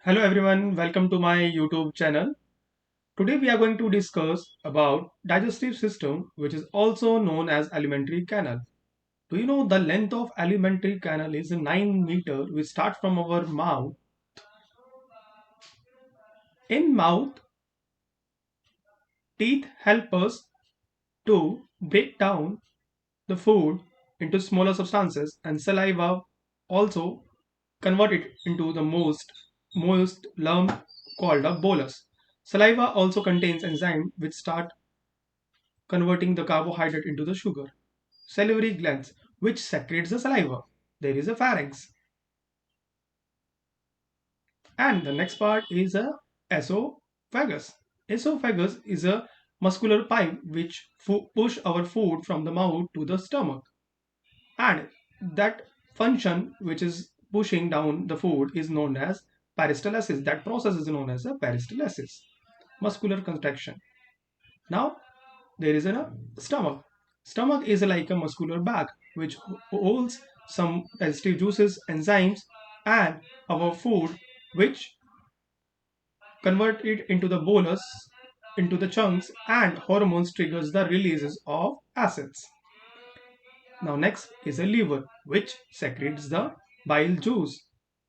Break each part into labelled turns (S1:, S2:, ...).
S1: Hello everyone, welcome to my YouTube channel. Today we are going to discuss about digestive system, which is also known as alimentary canal. Do you know the length of alimentary canal is 9 meter? We start from our mouth. In mouth, teeth help us to break down the food into smaller substances, and saliva also convert it into the most lump called a bolus. Saliva also contains enzyme which start converting the carbohydrate into the sugar. Salivary glands, which secretes the saliva. There is a pharynx. And the next part is a esophagus. Esophagus is a muscular pipe which push our food from the mouth to the stomach. And that function which is pushing down the food is known as peristalsis. That process is known as a peristalsis, muscular contraction. Now there is a stomach. Stomach is like a muscular bag which holds some digestive juices, enzymes, and our food, which convert it into the bolus, into the chunks, and hormones triggers the releases of acids. Now next is a liver, which secretes the bile juice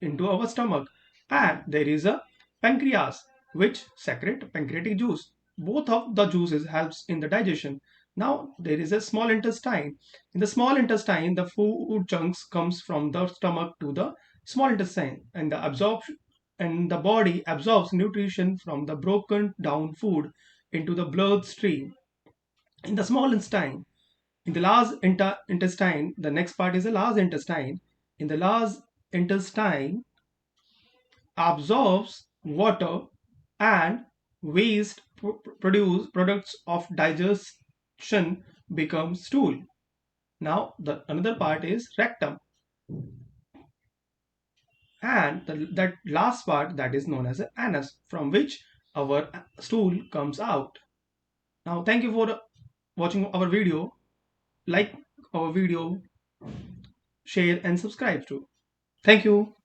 S1: into our stomach, and there is a pancreas, which secrete pancreatic juice. Both of the juices helps in the digestion. Now there is a small intestine. In the small intestine, the food chunks comes from the stomach to the small intestine, and the body absorbs nutrition from the broken down food into the bloodstream. In the small intestine, in the large intestine, the next part is the large intestine. In the large intestine, absorbs water and waste produce products of digestion become stool. Now the another part is rectum, and that last part, that is known as the anus, from which our stool comes out. Now thank you for watching our video. Like our video, share and subscribe to. Thank you.